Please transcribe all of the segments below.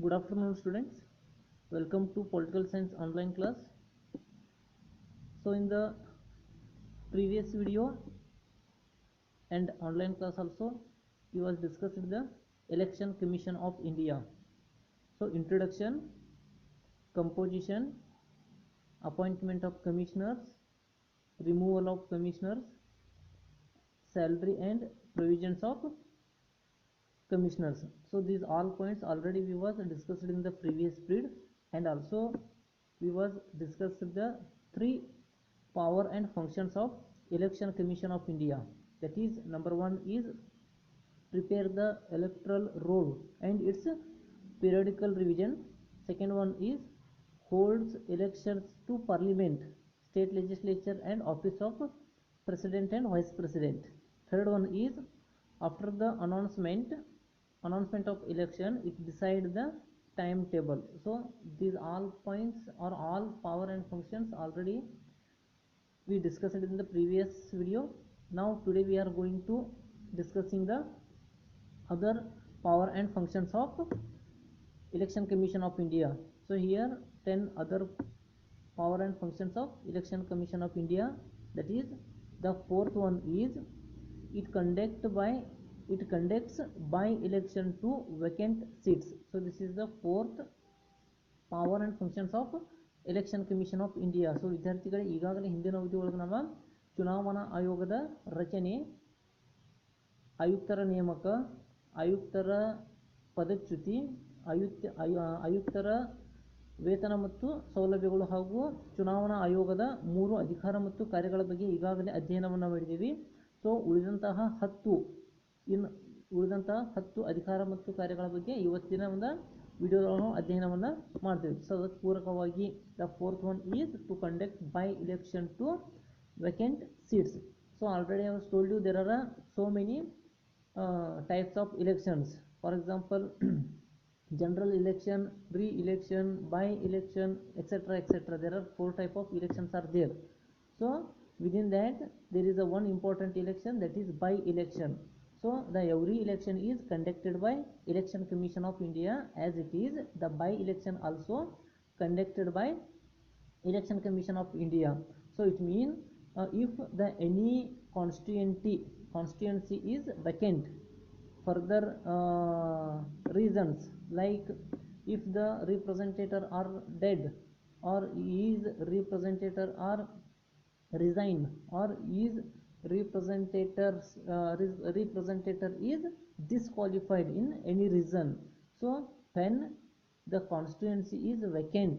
Good afternoon, students. Welcome to Political Science online class. So, in the previous video and online class also, we was discussing the Election Commission of India. So, introduction, composition, appointment of commissioners, removal of commissioners, salary and provisions of commissioners. So these all points already we was discussed in the previous period, and also we was discussed the three power and functions of Election Commission of India. That is, number one is prepare the electoral roll and its periodical revision. Second one is holds elections to parliament, state legislature and office of president and vice president. Third one is after the announcement of election, it decide the timetable. So these all points or all power and functions already we discussed in the previous video. Now today we are going to discussing the other power and functions of Election Commission of India. So here 10 other power and functions of Election Commission of India. That is, the fourth one is it conducts by election to vacant seats. So this is the fourth power and functions of Election Commission of India. So ವಿದ್ಯಾರ್ಥಿಗಳೇ ಈಗಾಗಲೇ ಹಿಂದಿನ ಅವಧಿಯೊಳಗೆ ನಾವು ಚುನಾವಣಾ ಆಯೋಗದ ರಚನೆ, ಆಯುಕ್ತರ ನೇಮಕ, ಆಯುಕ್ತರ ಪದಚ್ಯುತಿ, ಆಯುಕ್ತರ ವೇತನ ಮತ್ತು ಸೌಲಭ್ಯಗಳು ಹಾಗೂ ಚುನಾವಣಾ ಆಯೋಗದ ಮೂರು ಅಧಿಕಾರ ಮತ್ತು ಕಾರ್ಯಗಳ ಬಗ್ಗೆ ಈಗಾಗಲೇ ಅಧ್ಯಯನವನ್ನು ಮಾಡಿದ್ದೀವಿ. ಸೊ ಉಳಿದಂತಹ 10 ಅಧಿಕಾರ ಮತ್ತು ಕಾರ್ಯಗಳ ಬಗ್ಗೆ ಇವತ್ತಿನ ಒಂದು ವಿಡಿಯೋಗಳನ್ನು ಅಧ್ಯಯನವನ್ನು ಮಾಡ್ತೀವಿ. ಸೊ ಅದಕ್ಕೆ ಪೂರಕವಾಗಿ the fourth one is to conduct by election to vacant seats. So already I was told you there are so many types of elections. For example, general election, pre-election, by-election, etc., etc. There are 4 type of elections are there. So within that there is a one important election, that is by-election. So the every election is conducted by Election Commission of India, as it is the by-election also conducted by Election Commission of India. So it means if the any constituency is vacant, further reasons like if the representative are dead, or is representative are resign, or is representative is disqualified in any reason. So when the constituency is vacant,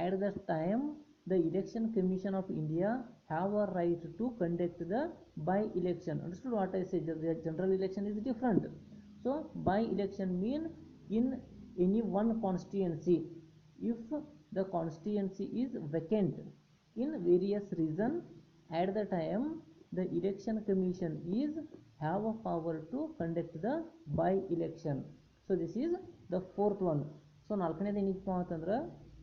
at that time the Election Commission of India have a right to conduct the by-election. Understood what I said? The general election is different. So by-election mean in any one constituency, if the constituency is vacant in various reason, at the time the Election Commission is have a power to conduct the by-election. So this is the fourth one. So ನಾಲ್ಕನೇದು ಏನಪ್ಪ ಅಂತಂದ್ರೆ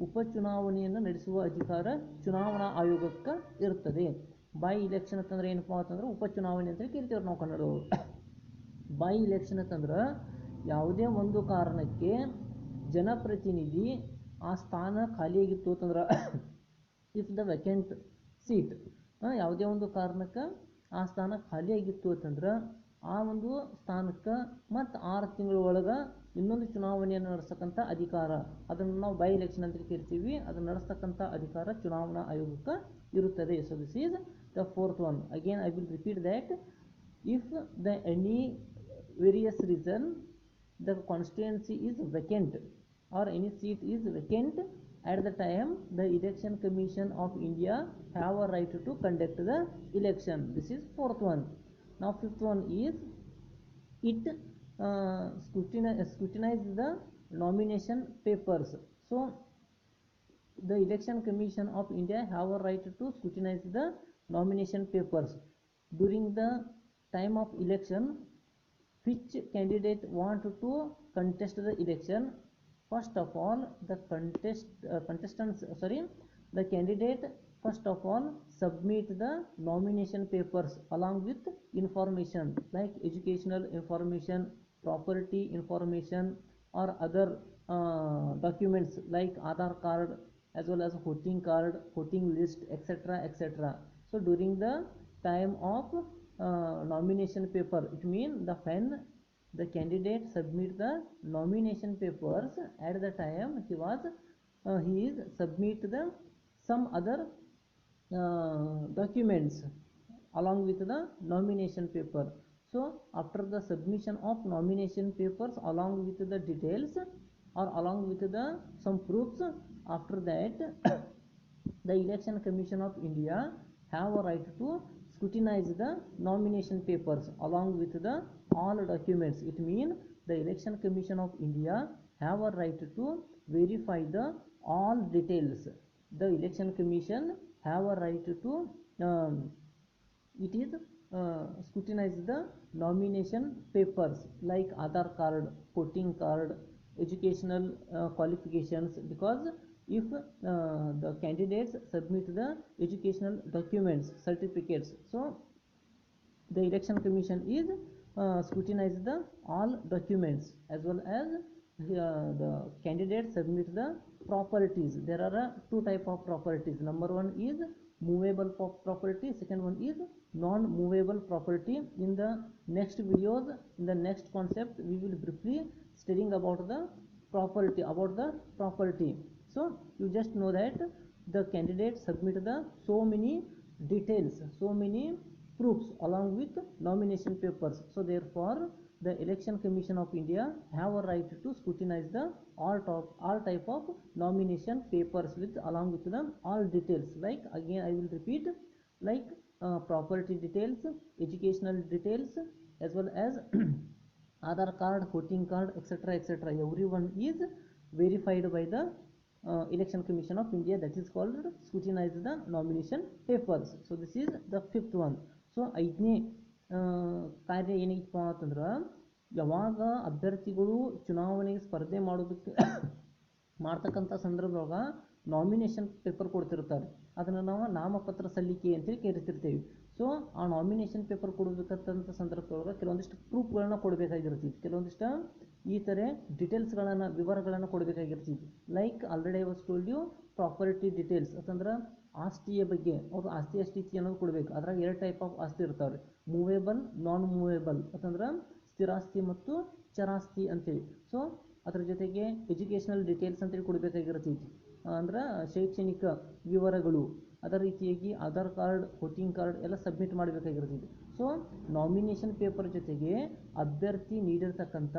ಉಪಚುನಾವಣೆಯನ್ನು ನಡೆಸುವ ಅಧಿಕಾರ ಚುನಾವಣಾ ಆಯೋಗಕ್ಕೆ ಇರುತ್ತದೆ. By election ಅಂತಂದ್ರೆ ಏನಪ್ಪ ಅಂತಂದ್ರೆ ಉಪಚುನಾವಣೆ ಅಂತ ಕೇಳ್ತೀವಿ ನಾವು ಕನ್ನಡದವರು. ಬೈ ಇಲೆಕ್ಷನ್ ಅಂತಂದ್ರೆ ಯಾವುದೇ ಒಂದು ಕಾರಣಕ್ಕೆ ಜನಪ್ರತಿನಿಧಿ ಆ ಸ್ಥಾನ ಖಾಲಿಯಾಗಿತ್ತು ಅಂತಂದ್ರೆ ಇಫ್ ದ ವೆಕೆಂಟ್ ಸೀಟ್, ಯಾವುದೇ ಒಂದು ಕಾರಣಕ್ಕೆ ಆ ಸ್ಥಾನ ಖಾಲಿಯಾಗಿತ್ತು ಅಂತಂದ್ರೆ ಆ ಒಂದು ಸ್ಥಾನಕ್ಕೆ ಮತ್ತು 6 ತಿಂಗಳ ಒಳಗೆ ಇನ್ನೊಂದು ಚುನಾವಣೆಯನ್ನು ನಡೆಸತಕ್ಕಂಥ ಅಧಿಕಾರ, ಅದನ್ನು ನಾವು ಬೈ ಎಲೆಕ್ಷನ್ ಅಂತ ಕರಿತೀವಿ. ಅದನ್ನು ನಡೆಸತಕ್ಕಂಥ ಅಧಿಕಾರ ಚುನಾವಣಾ ಆಯೋಗಕ್ಕೆ ಇರುತ್ತದೆ. So this is the fourth one. Again I will repeat that if the any various reason the constituency is vacant or any seat is vacant, at the time the Election Commission of India have a right to conduct the election. This is fourth one. Now fifth one is it scrutinize the nomination papers. So the Election Commission of India have a right to scrutinize the nomination papers during the time of election. Which candidate want to contest the election? First of all, the candidate first of all submit the nomination papers along with information like educational information, property information, or other documents like Aadhaar card as well as voting card, voting list, etc., etc. So during the time of nomination paper, it means the when the candidate submit the nomination papers, at the time he is submit the some other documents along with the nomination paper. So after the submission of nomination papers along with the details or along with the some proofs, after that the Election Commission of India have a right to scrutinize the nomination papers along with the all documents. It means the Election Commission of India have a right to verify the all details. The Election Commission have a right to it is scrutinize the nomination papers like Aadhaar card, voting card, educational qualifications, because if the candidates submit the educational documents, certificates, so the Election Commission is scrutinize the all documents as well as the candidates submit the properties. There are two type of properties. Number one is movable property, second one is non-movable property. In the next videos, in the next concept, we will briefly studying about the property. So you just know that the candidates submit the so many details, so many proofs along with nomination papers. So therefore the Election Commission of India have a right to scrutinize the all type of nomination papers with along with them all details, like again I will repeat, like property details, educational details, as well as Aadhaar card, voting card, etc., etc. Everyone is verified by the Election Commission of India. That is called scrutinize the nomination papers. So this is the fifth one. So ಐದನೇ ಕಾರ್ಯ ಏನೈತಪ್ಪ ಅಂತಂದ್ರೆ, ಯಾವಾಗ ಅಭ್ಯರ್ಥಿಗಳು ಚುನಾವಣೆಗೆ ಸ್ಪರ್ಧೆ ಮಾಡೋದಕ್ಕೆ ಮಾಡ್ತಕ್ಕಂಥ ಸಂದರ್ಭದೊಳಗೆ ನಾಮಿನೇಷನ್ ಪೇಪರ್ ಕೊಡ್ತಿರ್ತಾರೆ. ಅದನ್ನು ನಾವು ನಾಮಪತ್ರ ಸಲ್ಲಿಕೆ ಅಂತೇಳಿ ಕರಿತಿರ್ತೀವಿ. ಸೊ ಆ ನಾಮಿನೇಷನ್ ಪೇಪರ್ ಕೊಡಬೇಕಂತ ಸಂದರ್ಭದೊಳಗೆ ಕೆಲವೊಂದಿಷ್ಟು ಪ್ರೂಫ್ಗಳನ್ನ ಕೊಡಬೇಕಾಗಿರ್ತೀವಿ, ಕೆಲವೊಂದಿಷ್ಟು ಈ ಥರ ಡಿಟೇಲ್ಸ್ಗಳನ್ನು ವಿವರಗಳನ್ನು ಕೊಡಬೇಕಾಗಿರ್ತೀವಿ. Like already I was told you property details ಅಂತಂದ್ರೆ ಆಸ್ತಿಯ ಬಗ್ಗೆ, ಅವ್ರು ಆಸ್ತಿ ಸ್ಥಿತಿ ಅನ್ನೋದು ಕೊಡಬೇಕು. ಅದ್ರಾಗ ಎರಡು ಟೈಪ್ ಆಫ್ ಆಸ್ತಿ ಇರ್ತಾವ್ರಿ, ಮೂವೇಬಲ್, ನಾನ್ ಮೂವೇಬಲ್ ಅಂತಂದ್ರೆ ಸ್ಥಿರಾಸ್ತಿ ಮತ್ತು ಚರಾಸ್ತಿ ಅಂತೇಳಿ. ಸೊ ಅದ್ರ ಜೊತೆಗೆ ಎಜುಕೇಷನಲ್ ಡೀಟೇಲ್ಸ್ ಅಂತೇಳಿ ಕೊಡಬೇಕಾಗಿರ್ತೈತಿ, ಅಂದ್ರೆ ಶೈಕ್ಷಣಿಕ ವಿವರಗಳು. ಅದೇ ರೀತಿಯಾಗಿ ಆಧಾರ್ ಕಾರ್ಡ್, ವೋಟಿಂಗ್ ಕಾರ್ಡ್ ಎಲ್ಲ ಸಬ್ಮಿಟ್ ಮಾಡಬೇಕಾಗಿರ್ತೈತಿ. ಸೊ ನಾಮಿನೇಷನ್ ಪೇಪರ್ ಜೊತೆಗೆ ಅಭ್ಯರ್ಥಿ ನೀಡಿರ್ತಕ್ಕಂಥ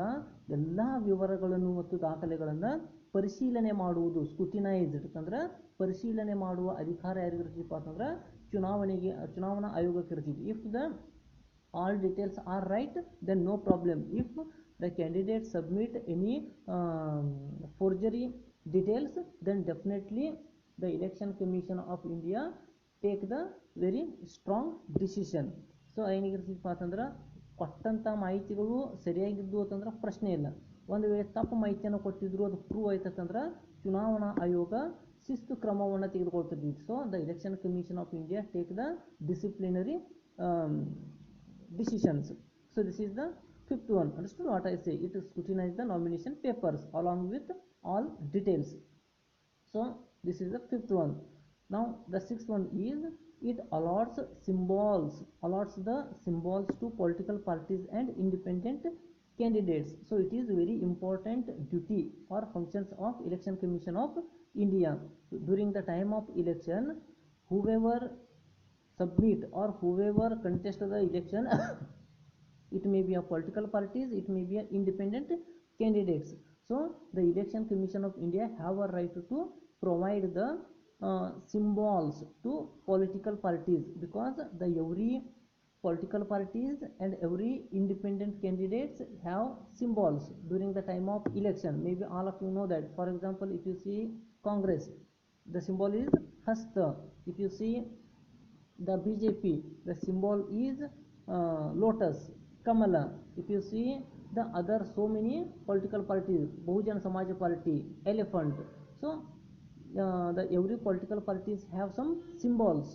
ಎಲ್ಲ ವಿವರಗಳನ್ನು ಮತ್ತು ದಾಖಲೆಗಳನ್ನು ಪರಿಶೀಲನೆ ಮಾಡುವುದು, ಸ್ಕ್ರೂಟಿನೈಸ್ಡ್ ಅಂದ್ರೆ ಪರಿಶೀಲನೆ ಮಾಡುವ ಅಧಿಕಾರ ಯಾರಿಗಿರ್ತೈತಿಪ್ಪ ಅಂತಂದ್ರೆ ಚುನಾವಣಾ ಆಯೋಗಕ್ಕೆ ಇರ್ತೈತಿ. If the all details are right, then no problem. If the candidate submit any forgery details, then definitely the Election Commission of India take the very strong decision. So ಏನಿಗಿರ್ತೈತಪ್ಪ ಅಂತಂದ್ರೆ, ಕೊಟ್ಟಂಥ ಮಾಹಿತಿಗಳು ಸರಿಯಾಗಿದ್ದು ಅಂತಂದ್ರೆ ಪ್ರಶ್ನೆ ಇಲ್ಲ. ಒಂದು ವೇಳೆ ತಪ್ಪು ಮಾಹಿತಿಯನ್ನು ಕೊಟ್ಟಿದ್ರು, ಅದು ಪ್ರೂವ್ ಆಯ್ತಂದ್ರೆ ಚುನಾವಣಾ ಆಯೋಗ ಶಿಸ್ತು ಕ್ರಮವನ್ನು ತೆಗೆದುಕೊಳ್ತಿದ್ವಿ. So the Election Commission of India take the disciplinary decisions. So this is the fifth one. Understood what I say? It scrutinize the nomination papers along with all details. So this is the fifth one. Now the sixth one is it allots the symbols to political parties and independent candidates. So it is very important duty or functions of Election Commission of India. During the time of election, whoever submit or whoever contest the election it may be a political parties, it may be a independent candidates. So the Election Commission of India have a right to provide the symbols to political parties, because the every political parties and every independent candidates have symbols during the time of election. Maybe all of you know that. For example, if you see Congress, the symbol is hasta. If you see the BJP, the symbol is lotus, kamala. If you see the other so many political parties, Bahujan Samaj Party, elephant. So the every political parties have some symbols,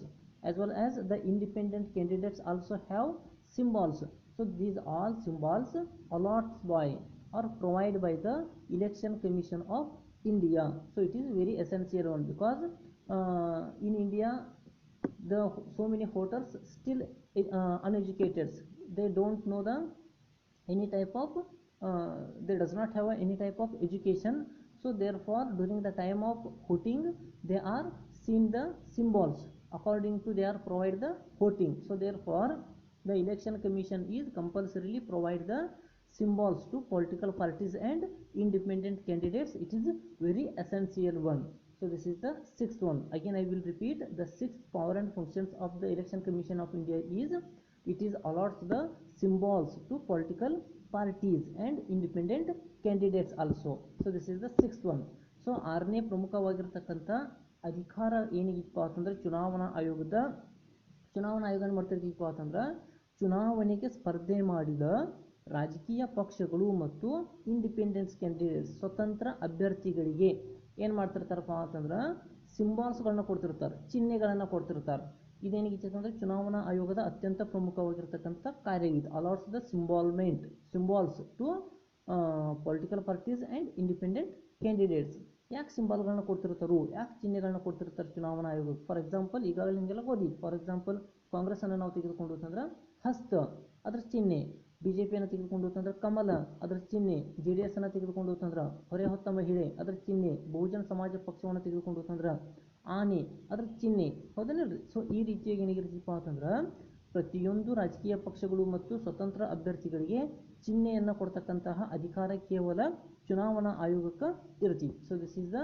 as well as the independent candidates also have symbols. So these all symbols allotted by or provided by the Election Commission of India. So it is very essential one, because in India the so many voters still uneducated, they don't know the any type of they does not have any type of education. So therefore during the time of voting they are seeing the symbols according to they are provide the voting. So therefore the Election Commission is compulsorily provide the symbols to political parties and independent candidates. It is very essential one. So this is the sixth one. Again I will repeat, the sixth power and functions of the Election Commission of India is it is allots the symbols to political parties and independent candidates also. So this is the sixth one. So ಆರನೇ ಪ್ರಮುಖವಾಗಿರ್ತಕ್ಕಂಥ ಅಧಿಕಾರ ಏನಿಗಿಪ್ಪ ಅಂತಂದ್ರೆ ಚುನಾವಣಾ ಆಯೋಗ ಏನು ಮಾಡ್ತಿರ್ತೀಪ್ಪ ಅಂತಂದ್ರೆ ಚುನಾವಣೆಗೆ ಸ್ಪರ್ಧೆ ಮಾಡಿದ ರಾಜಕೀಯ ಪಕ್ಷಗಳು ಮತ್ತು ಇಂಡಿಪೆಂಡೆನ್ಸ್ ಕ್ಯಾಂಡಿಡೇಟ್ಸ್ ಸ್ವತಂತ್ರ ಅಭ್ಯರ್ಥಿಗಳಿಗೆ ಏನು ಮಾಡ್ತಿರ್ತಾರಪ್ಪ ಅಂತಂದ್ರೆ ಸಿಂಬಾಲ್ಸ್ಗಳನ್ನ ಕೊಡ್ತಿರ್ತಾರೆ, ಚಿಹ್ನೆಗಳನ್ನು ಕೊಡ್ತಿರ್ತಾರೆ. ಇದೇನಿಗೆ ಅಂದರೆ ಚುನಾವಣಾ ಆಯೋಗದ ಅತ್ಯಂತ ಪ್ರಮುಖವಾಗಿರ್ತಕ್ಕಂಥ ಕಾರ್ಯ ಇದು. Allots the symbols to political parties and independent candidates. ಯಾಕೆ ಸಿಂಬಾಲ್ಗಳನ್ನ ಕೊಡ್ತಿರ್ತಾರೋ, ಯಾಕೆ ಚಿಹ್ನೆಗಳನ್ನ ಕೊಡ್ತಿರ್ತಾರೆ ಚುನಾವಣಾ ಆಯೋಗ? ಫಾರ್ ಎಕ್ಸಾಂಪಲ್ ಈಗಾಗಲೇ ನಿಮಗೆಲ್ಲ ಓದಿ, ಫಾರ್ ಎಕ್ಸಾಂಪಲ್ ಕಾಂಗ್ರೆಸ್ಸನ್ನು ನಾವು ತೆಗೆದುಕೊಂಡು ಅಂತಂದ್ರೆ ಹಸ್ತ ಅದರ ಚಿಹ್ನೆ, ಬಿಜೆಪಿಯನ್ನು ತೆಗೆದುಕೊಂಡು ಅಂತಂದ್ರೆ ಕಮಲ ಅದರ ಚಿಹ್ನೆ, JDS ಅನ್ನು ತೆಗೆದುಕೊಂಡು ಅಂತಂದ್ರೆ ಹೊರೆ ಹೊತ್ತ ಮಹಿಳೆ ಅದರ ಚಿಹ್ನೆ, ಬಹುಜನ ಸಮಾಜ ಪಕ್ಷವನ್ನು ತೆಗೆದುಕೊಂಡು ಅಂತಂದ್ರೆ ಆನೆ ಅದರ ಚಿಹ್ನೆ, ಹೌದನಲ್ರಿ? ಸೊ ಈ ರೀತಿಯಾಗಿ ಏನಾಗಿರ್ತಪ್ಪ ಅಂತಂದ್ರೆ ಪ್ರತಿಯೊಂದು ರಾಜಕೀಯ ಪಕ್ಷಗಳು ಮತ್ತು ಸ್ವತಂತ್ರ ಅಭ್ಯರ್ಥಿಗಳಿಗೆ ಚಿಹ್ನೆಯನ್ನು ಕೊಡ್ತಕ್ಕಂತಹ ಅಧಿಕಾರ ಕೇವಲ ಚುನಾವಣಾ ಆಯೋಗಕ್ಕೆ ಇರ್ತೀವಿ. So this is the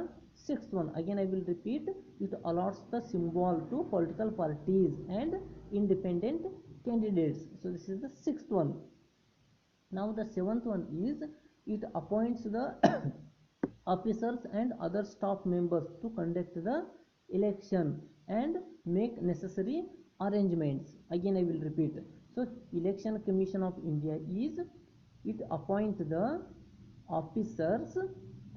sixth one. Again I will repeat, it allots the symbol to political parties and independent candidates. So this is the sixth one. Now the seventh one is it appoints the officers and other staff members to conduct the election and make necessary arrangements. Again I will repeat. So Election Commission of India is it appoint the officers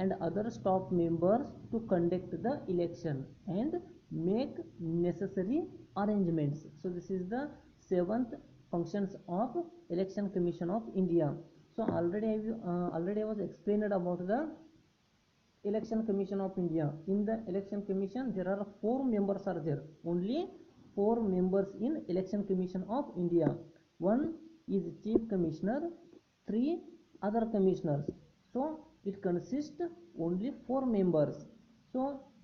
and other staff members to conduct the election and make necessary arrangements. So this is the seventh functions of Election Commission of India. So already I was explained about the Election Commission of India. In the Election Commission there are 4 members are there, only 4 members in Election Commission of India. One is Chief Commissioner, 3 other commissioners. So it consists only 4 members. So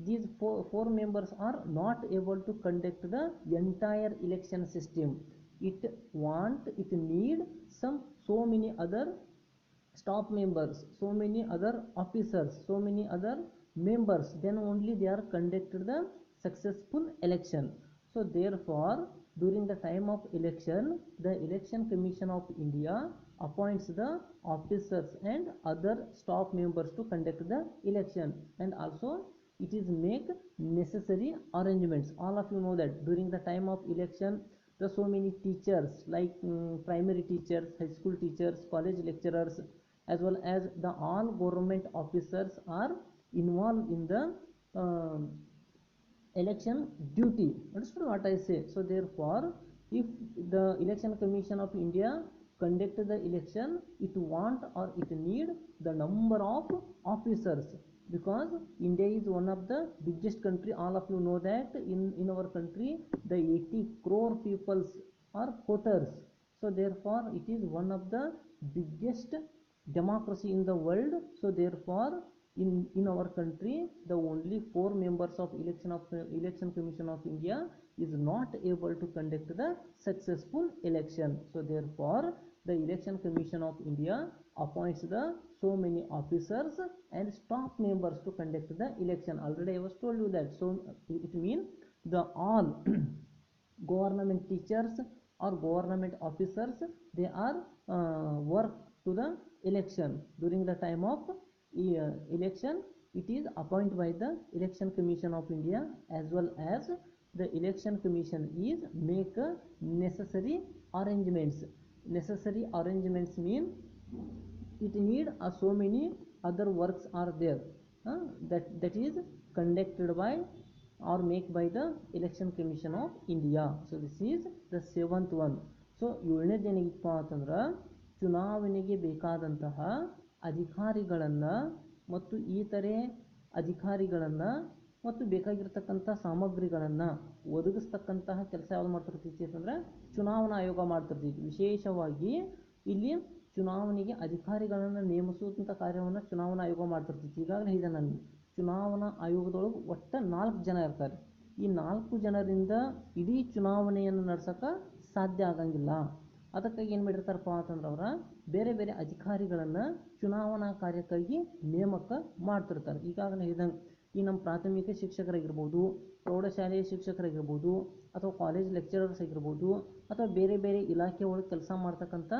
these four members are not able to conduct the entire election system. It need so many other staff members, so many other officers, so many other members, then only they are conducted the successful election. So therefore during the time of election the Election Commission of India appoints the officers and other staff members to conduct the election, and also it is make necessary arrangements. All of you know that during the time of election there are so many teachers like primary teachers, high school teachers, college lecturers, as well as the all government officers are involved in the election duty. Understood what I say? So therefore if the Election Commission of India conduct the election, it want or it need the number of officers, because India is one of the biggest country. All of you know that in our country the 80 crore peoples are voters. So therefore it is one of the biggest democracy in the world. So therefore in our country the only 4 members of Election Commission of India is not able to conduct the successful election. So therefore the Election Commission of India appoints the so many officers and staff members to conduct the election. Already I was told you that. So it means the all government teachers or government officers, they are work to the election. During the time of election it is appointed by the Election Commission of India, as well as the Election Commission is make necessary arrangements. Necessary arrangements mean it need so many other works are there that is conducted by or made by the Election Commission of India. So this is the seventh one. So ಏಳನೇದು ಏನಿಗಪ್ಪ ಅಂತಂದ್ರೆ ಚುನಾವಣೆಗೆ ಬೇಕಾದಂತಹ ಅಧಿಕಾರಿಗಳನ್ನು ಮತ್ತು ಇತರೆ ಅಧಿಕಾರಿಗಳನ್ನು ಮತ್ತು ಬೇಕಾಗಿರ್ತಕ್ಕಂಥ ಸಾಮಗ್ರಿಗಳನ್ನು ಒದಗಿಸ್ತಕ್ಕಂತಹ ಕೆಲಸ ಯಾವುದು ಮಾಡ್ತಿರ್ತೈತಿ ಅಂತಂದ್ರೆ ಚುನಾವಣಾ ಆಯೋಗ ಮಾಡ್ತಿರ್ತೈತಿ. ವಿಶೇಷವಾಗಿ ಇಲ್ಲಿ ಚುನಾವಣೆಗೆ ಅಧಿಕಾರಿಗಳನ್ನು ನೇಮಿಸುವಂಥ ಕಾರ್ಯವನ್ನು ಚುನಾವಣಾ ಆಯೋಗ ಮಾಡ್ತಿರ್ತೈತಿ. ಈಗಾಗಲೇ ಹೇಳಿದೆ ನಾನು, ಚುನಾವಣಾ ಆಯೋಗದೊಳಗೆ ಒಟ್ಟು 4 ಜನ ಇರ್ತಾರೆ. ಈ 4 ಜನರಿಂದ ಇಡೀ ಚುನಾವಣೆಯನ್ನು ನಡೆಸೋಕೆ ಸಾಧ್ಯ ಆಗಂಗಿಲ್ಲ. ಅದಕ್ಕಾಗಿ ಏನು ಮಾಡಿರ್ತಾರಪ್ಪ ಅಂತಂದ್ರೆ ಅವರ ಬೇರೆ ಬೇರೆ ಅಧಿಕಾರಿಗಳನ್ನು ಚುನಾವಣಾ ಕಾರ್ಯಕ್ಕಾಗಿ ನೇಮಕ ಮಾಡ್ತಿರ್ತಾರೆ. ಈಗಾಗಲೇ ಹೇಳಿದಂಗೆ ಈ ನಮ್ಮ ಪ್ರಾಥಮಿಕ ಶಿಕ್ಷಕರಾಗಿರ್ಬೋದು, ಪ್ರೌಢಶಾಲೆಯ ಶಿಕ್ಷಕರಾಗಿರ್ಬೋದು, ಅಥವಾ ಕಾಲೇಜ್ ಲೆಕ್ಚರರ್ಸ್ ಆಗಿರ್ಬೋದು, ಅಥವಾ ಬೇರೆ ಬೇರೆ ಇಲಾಖೆ ಒಳಗೆ ಕೆಲಸ ಮಾಡ್ತಕ್ಕಂಥ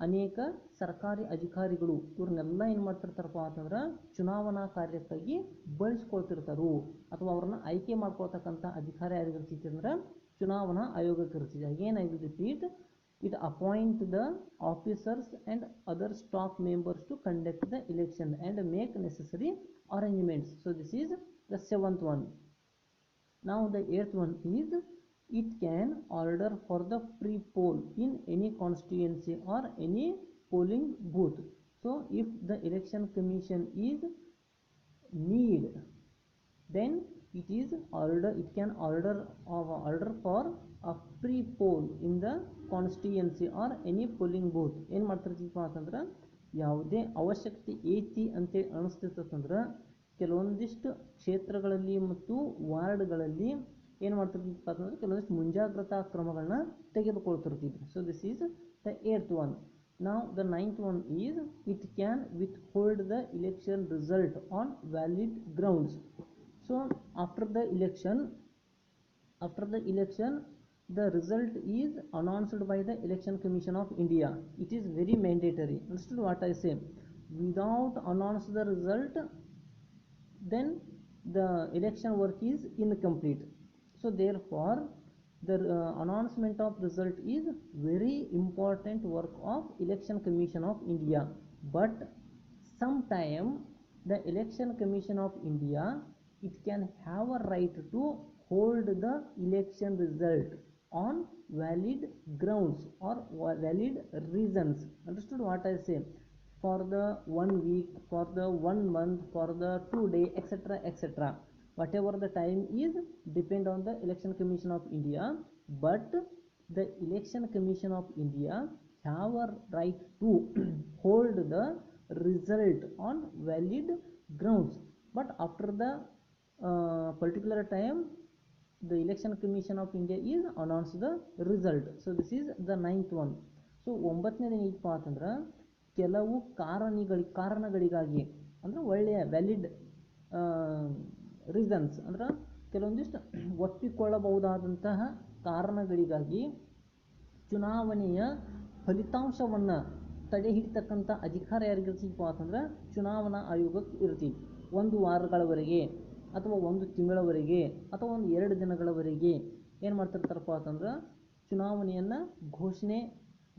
ಅನೇಕ ಸರ್ಕಾರಿ ಅಧಿಕಾರಿಗಳು ಇವ್ರನ್ನೆಲ್ಲ ಏನು ಮಾಡ್ತಿರ್ತಾರಪ್ಪ ಅಂತಂದ್ರೆ ಚುನಾವಣಾ ಕಾರ್ಯಕ್ಕಾಗಿ ಬಳಸ್ಕೊಳ್ತಿರ್ತಾರೆ. ಅಥವಾ ಅವ್ರನ್ನ ಆಯ್ಕೆ ಮಾಡ್ಕೊಳ್ತಕ್ಕಂಥ ಅಧಿಕಾರ ಯಾರಿಗಿರ್ತೈತಿ ಅಂದ್ರೆ ಚುನಾವಣಾ ಆಯೋಗಕ್ಕೆ ಇರ್ತೈತಿ. Again I will repeat, it appoint the officers and other staff members to conduct the election and make necessary arrangements. So this is the 7th one. Now the 8th one is, it can order for the free poll in any constituency or any polling booth. So if the election commission is need, then it is order, it can order for a free poll in the constituency or any polling booth. ಏನು ಮಾಡ್ತಿರ್ತೀವಿ ಅಂತಂದ್ರೆ ಯಾವುದೇ ಅವಶ್ಯಕತೆ ಐತಿ ಅಂತೇಳಿ ಅನಿಸ್ತಿರ್ತಂದ್ರೆ ಕೆಲವೊಂದಿಷ್ಟು ಕ್ಷೇತ್ರಗಳಲ್ಲಿ ಮತ್ತು ವಾರ್ಡ್ಗಳಲ್ಲಿ ಏನು ಮಾಡ್ತಿರ್ತೀವಿ ಅಂತಂದ್ರೆ ಕೆಲವೊಂದಿಷ್ಟು ಮುಂಜಾಗ್ರತಾ ಕ್ರಮಗಳನ್ನ ತೆಗೆದುಕೊಳ್ತಿರ್ತೀವಿ. So this is the 8th one. Now the 9th one is, it can withhold the election result on valid grounds. So after the election, the result is announced by the Election Commission of India. It is very mandatory. Understood what I say? Without announce the result, then the election work is incomplete. So therefore the announcement of result is very important work of Election Commission of India. But sometime the Election Commission of India, it can have a right to hold the election result on valid grounds or valid reasons. Understood what I say? For the 1 week, for the 1 month, for the 2 day, etc., etc. Whatever the time is depend on the Election Commission of India. But the Election Commission of India have a right to hold the result on valid grounds. But after the particular time, the Election Commission of India is announced the result. So this is the 9th one. So 9ನೇದು ಏನಪ್ಪ ಅಂತಂದ್ರೆ ಕೆಲವು ಕಾರಣಗಳಿಗಾಗಿ ಅಂದ್ರೆ ಒಳ್ಳೆಯ valid reasons ಅಂದ್ರೆ ಕೆಲವೊಂದಿಷ್ಟು ಒಪ್ಪಿಕೊಳ್ಳಬಹುದಾದಂತಹ ಕಾರಣಗಳಿಗಾಗಿ ಚುನಾವಣೆಯ ಫಲಿತಾಂಶವನ್ನು ತಡೆ ಹಿಡಿತಕ್ಕಂಥ ಅಧಿಕಾರ ಯಾರಿಗಿರ್ತೀಪ್ಪ ಅಂತಂದ್ರೆ ಚುನಾವಣಾ ಆಯೋಗಕ್ಕೆ ಇರ್ತೀವಿ. 1 ವಾರಗಳವರೆಗೆ ಅಥವಾ 1 ತಿಂಗಳವರೆಗೆ ಅಥವಾ 2 ದಿನಗಳವರೆಗೆ ಏನು ಮಾಡ್ತಿರ್ತಾರಪ್ಪ ಅಂತಂದ್ರೆ ಚುನಾವಣೆಯನ್ನು ಘೋಷಣೆ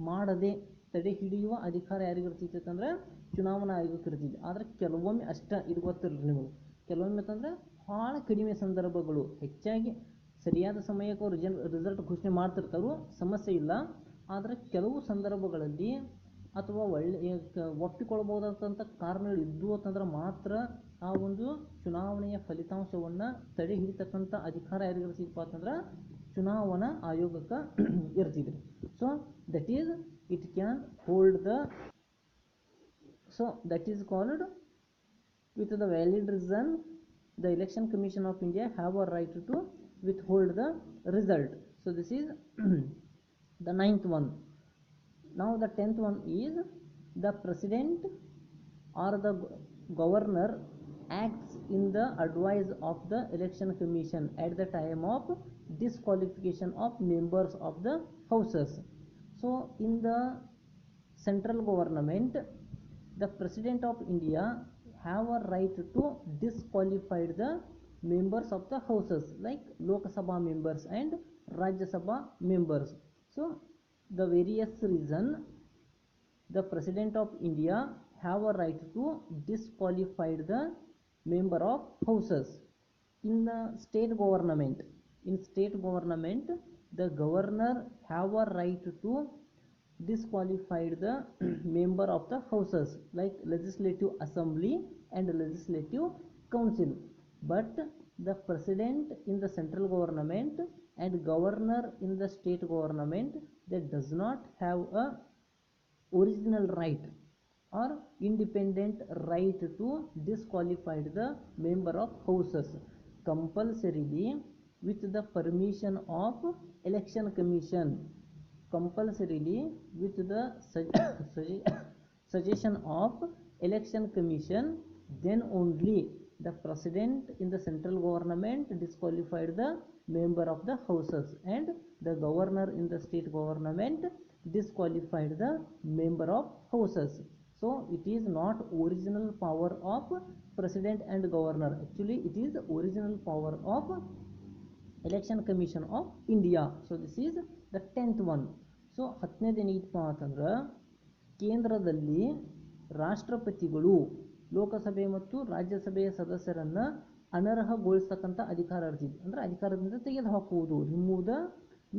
ಮಾಡದೆ ತಡೆ ಹಿಡಿಯುವ ಅಧಿಕಾರ ಯಾರಿಗಿರ್ತೈತಿ ಅಂತಂದ್ರೆ ಚುನಾವಣಾ ಆಯೋಗಕ್ಕೆ ಇರ್ತೈತಿ. ಆದರೆ ಕೆಲವೊಮ್ಮೆ ಅಷ್ಟ ಇದು ಗೊತ್ತಿರಲಿ ನಿಮಗೆ, ಕೆಲವೊಮ್ಮೆ ಅಂತಂದ್ರೆ ಭಾಳ ಕಡಿಮೆ ಸಂದರ್ಭಗಳು, ಹೆಚ್ಚಾಗಿ ಸರಿಯಾದ ಸಮಯಕ್ಕೆ ಅವರು ರಿಸಲ್ಟ್ ಘೋಷಣೆ ಮಾಡ್ತಿರ್ತಾರೋ ಸಮಸ್ಯೆ ಇಲ್ಲ. ಆದರೆ ಕೆಲವು ಸಂದರ್ಭಗಳಲ್ಲಿ ಅಥವಾ ಒಪ್ಪಿಕೊಳ್ಳಬಹುದಾದಂಥ ಕಾರಣಗಳು ಇದ್ದು ಅಂತಂದ್ರೆ ಮಾತ್ರ ಆ ಒಂದು ಚುನಾವಣೆಯ ಫಲಿತಾಂಶವನ್ನು ತಡೆ ಹಿಡಿತಕ್ಕಂಥ ಅಧಿಕಾರ ಯಾರಿಗಿರ್ತಿಪ್ಪ ಅಂತಂದ್ರೆ ಚುನಾವಣಾ ಆಯೋಗಕ್ಕೆ ಇರ್ತಿದ್ರಿ. So that is it can hold the, so that is called with the valid reason the Election Commission of India have a right to withhold the result. So this is the 9th one. Now the 10th one is, the president or the governor acts in the advice of the Election Commission at the time of disqualification of members of the houses. So in the central government, the President of India have a right to disqualify the members of the houses like Lok Sabha members and Rajya Sabha members. So the various reason the President of India have a right to disqualify the member of houses. In the state government, the governor have a right to disqualified the member of the houses like legislative assembly and legislative council, but the president in the central government and governor in the state government, that does not have a original right or independent right to disqualify the member of houses compulsorily with the permission of election commission, compulsorily with the suggestion of election commission, then only the president in the central government disqualified the member of the houses and the governor in the state government disqualified the member of houses. So it is not original power of president and governor, actually it is original power of election commission of India. So this is the 10th one. So 10ನೇದು ಏನೈತಪ್ಪ ಅಂತಂದ್ರೆ ಕೇಂದ್ರದಲ್ಲಿ ರಾಷ್ಟ್ರಪತಿಗಳು ಲೋಕಸಭೆ ಮತ್ತು ರಾಜ್ಯಸಭೆಯ ಸದಸ್ಯರನ್ನ ಅನರ್ಹಗೊಳಿಸ್ತಕ್ಕಂಥ ಅಧಿಕಾರ ಇರ್ತಿತ್ತು, ಅಂದ್ರೆ ಅಧಿಕಾರದಿಂದ ತೆಗೆದುಹಾಕುವುದು, ರಿಮೂವ್ ದ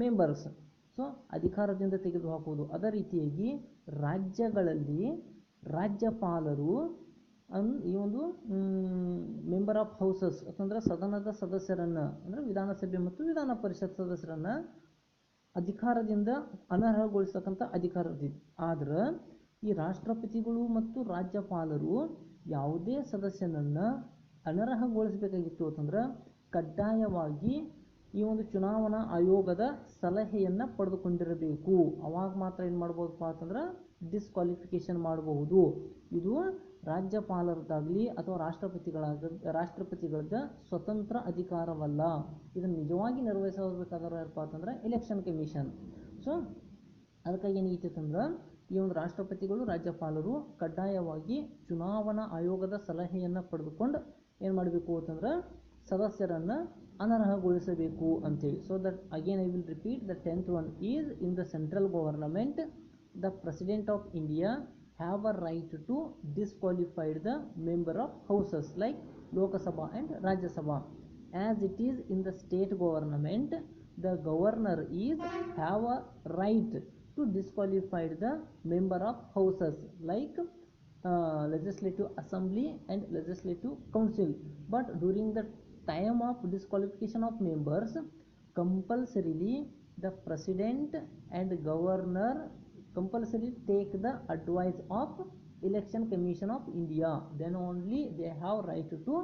ಮೆಂಬರ್ಸ್. ಸೊ ಅಧಿಕಾರದಿಂದ ತೆಗೆದುಹಾಕುವುದು. ಅದೇ ರೀತಿಯಾಗಿ ರಾಜ್ಯಗಳಲ್ಲಿ ರಾಜ್ಯಪಾಲರು ಈ ಒಂದು ಮೆಂಬರ್ ಆಫ್ ಹೌಸಸ್ ಅಂತಂದ್ರೆ ಸದನದ ಸದಸ್ಯರನ್ನ, ಅಂದ್ರೆ ವಿಧಾನಸಭೆ ಮತ್ತು ವಿಧಾನ ಪರಿಷತ್ ಸದಸ್ಯರನ್ನ ಅಧಿಕಾರದಿಂದ ಅನರ್ಹಗೊಳಿಸ್ತಕ್ಕಂಥ ಅಧಿಕಾರ ಇರ್ತಿತ್ತು. ಆದ್ರೆ ಈ ರಾಷ್ಟ್ರಪತಿಗಳು ಮತ್ತು ರಾಜ್ಯಪಾಲರು ಯಾವುದೇ ಸದಸ್ಯನನ್ನ ಅನರ್ಹಗೊಳಿಸಬೇಕಾಗಿತ್ತು ಅಂತಂದ್ರೆ ಕಡ್ಡಾಯವಾಗಿ ಈ ಒಂದು ಚುನಾವಣಾ ಆಯೋಗದ ಸಲಹೆಯನ್ನು ಪಡೆದುಕೊಂಡಿರಬೇಕು. ಅವಾಗ ಮಾತ್ರ ಏನು ಮಾಡ್ಬೋದಪ್ಪ ಅಂತಂದ್ರೆ ಡಿಸ್ಕ್ವಾಲಿಫಿಕೇಶನ್ ಮಾಡಬಹುದು. ಇದು ರಾಜ್ಯಪಾಲರದ್ದಾಗಲಿ ಅಥವಾ ರಾಷ್ಟ್ರಪತಿಗಳದ್ದ ಸ್ವತಂತ್ರ ಅಧಿಕಾರವಲ್ಲ. ಇದನ್ನು ನಿಜವಾಗಿ ನಿರ್ವಹಿಸಬೇಕಾದ್ರೆ ಏನಪ್ಪ ಅಂತಂದ್ರೆ ಎಲೆಕ್ಷನ್ ಕಮಿಷನ್. ಸೊ ಅದಕ್ಕಾಗಿ ಏನೈತಿ ಅಂತಂದ್ರೆ ಈ ಒಂದು ರಾಷ್ಟ್ರಪತಿಗಳು ರಾಜ್ಯಪಾಲರು ಕಡ್ಡಾಯವಾಗಿ ಚುನಾವಣಾ ಆಯೋಗದ ಸಲಹೆಯನ್ನು ಪಡೆದುಕೊಂಡು ಏನು ಮಾಡಬೇಕು ಅಂತಂದ್ರೆ ಸದಸ್ಯರನ್ನು ಅನರ್ಹಗೊಳಿಸಬೇಕು ಅಂತೇಳಿ. So that again I will repeat, the 10th one is in the central government the president of India have a right to disqualify the member of houses like Lok Sabha and Rajya Sabha. As it is in the state government, the governor is have a right to disqualify the member of houses like legislative assembly and legislative council. But during the time of disqualification of members, compulsorily the president and governor compulsory take the advice of election commission of India, then only they have right to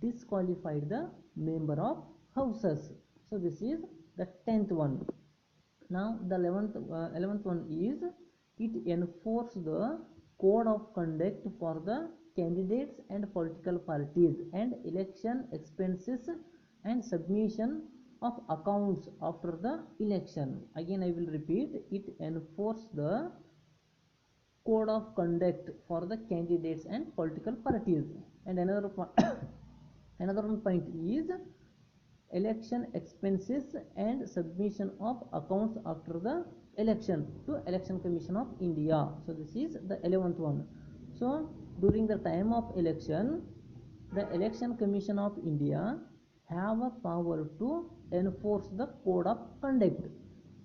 disqualify the member of houses. So this is the 10th one. Now the 11th one is it enforce the code of conduct for the candidates and political parties and election expenses and submission of accounts after the election. Again I will repeat, it enforce the code of conduct for the candidates and political parties. And another one point is election expenses and submission of accounts after the election to election commission of India. So this is the 11th one. So during the time of election, the election commission of India have a power to enforce the code of conduct.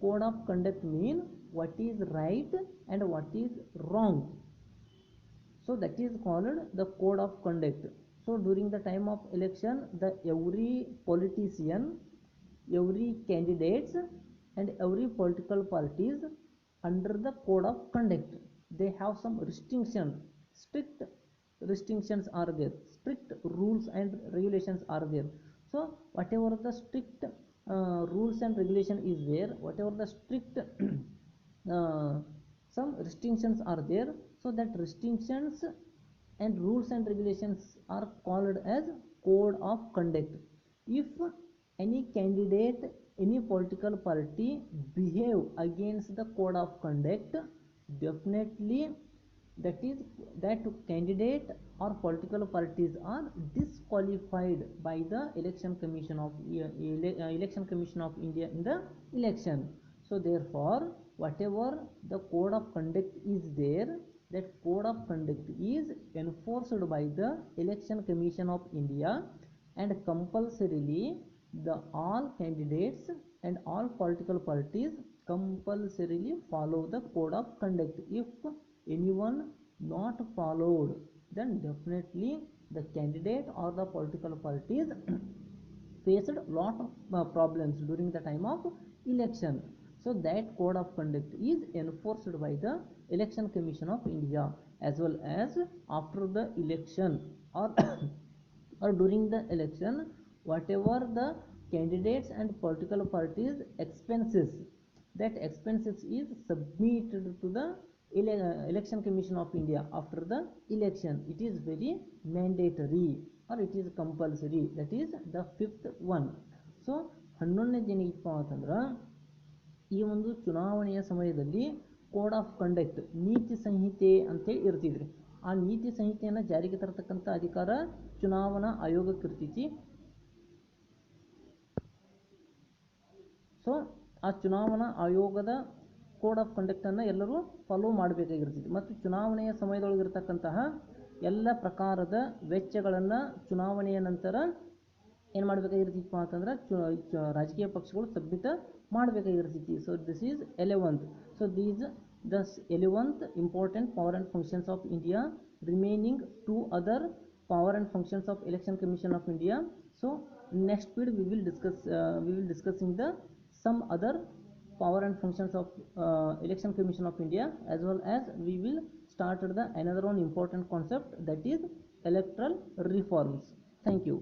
Code of conduct mean what is right and what is wrong. So that is called the code of conduct. So during the time of election, the every politician, every candidates and every political parties under the code of conduct, they have some restrictions, strict restrictions are there, strict rules and regulations are there. So whatever the strict rules and regulation is there, whatever the strict some restrictions are there, so that restrictions and rules and regulations are called as code of conduct. If any candidate, any political party behave against the code of conduct, definitely that candidate or political parties are disqualified by the election commission of India in the election. So therefore whatever the code of conduct is there, that code of conduct is enforced by the election commission of India, and compulsorily the all candidates and all political parties compulsorily follow the code of conduct. If anyone not followed, then definitely the candidate or the political parties faced lot of problems during the time of election. So that code of conduct is enforced by the Election Commission of India, as well as after the election or or during the election, whatever the candidates and political parties expenses, that expenses is submitted to the Election Commission of India after the election. It is very mandatory or it is compulsory. That is the fifth one. So 11ನೇದು ಏನಪ್ಪ ಅಂತಂದ್ರೆ ಈ ಒಂದು ಚುನಾವಣೆಯ ಸಮಯದಲ್ಲಿ code of conduct ನೀತಿ ಸಂಹಿತೆ ಅಂತೇಳಿ ಇರ್ತಿದ್ರಿ. ಆ ನೀತಿ ಸಂಹಿತೆಯನ್ನು ಜಾರಿಗೆ ತರತಕ್ಕಂಥ ಅಧಿಕಾರ ಚುನಾವಣಾ ಆಯೋಗಕ್ಕೆ ಇರ್ತೈತಿ. ಸೊ ಆ ಚುನಾವಣಾ ಆಯೋಗದ ಕೋಡ್ ಆಫ್ ಕಂಡಕ್ಟನ್ನು ಎಲ್ಲರೂ ಫಾಲೋ ಮಾಡಬೇಕಾಗಿರ್ತೈತಿ. ಮತ್ತು ಚುನಾವಣೆಯ ಸಮಯದೊಳಗಿರ್ತಕ್ಕಂತಹ ಎಲ್ಲ ಪ್ರಕಾರದ ವೆಚ್ಚಗಳನ್ನು ಚುನಾವಣೆಯ ನಂತರ ಏನು ಮಾಡಬೇಕಾಗಿರ್ತೈತಪ್ಪ ಅಂತಂದ್ರೆ ರಾಜಕೀಯ ಪಕ್ಷಗಳು ಸಬ್ಮಿಟ್ ಮಾಡಬೇಕಾಗಿರ್ತೈತಿ. So this is 11th. So these thus 11th important power and functions of India, remaining 2 other power and functions of Election Commission of India. So next period we will discussing the some other power and functions of Election Commission of India, as well as we will start the another one important concept, that is electoral reforms. Thank you.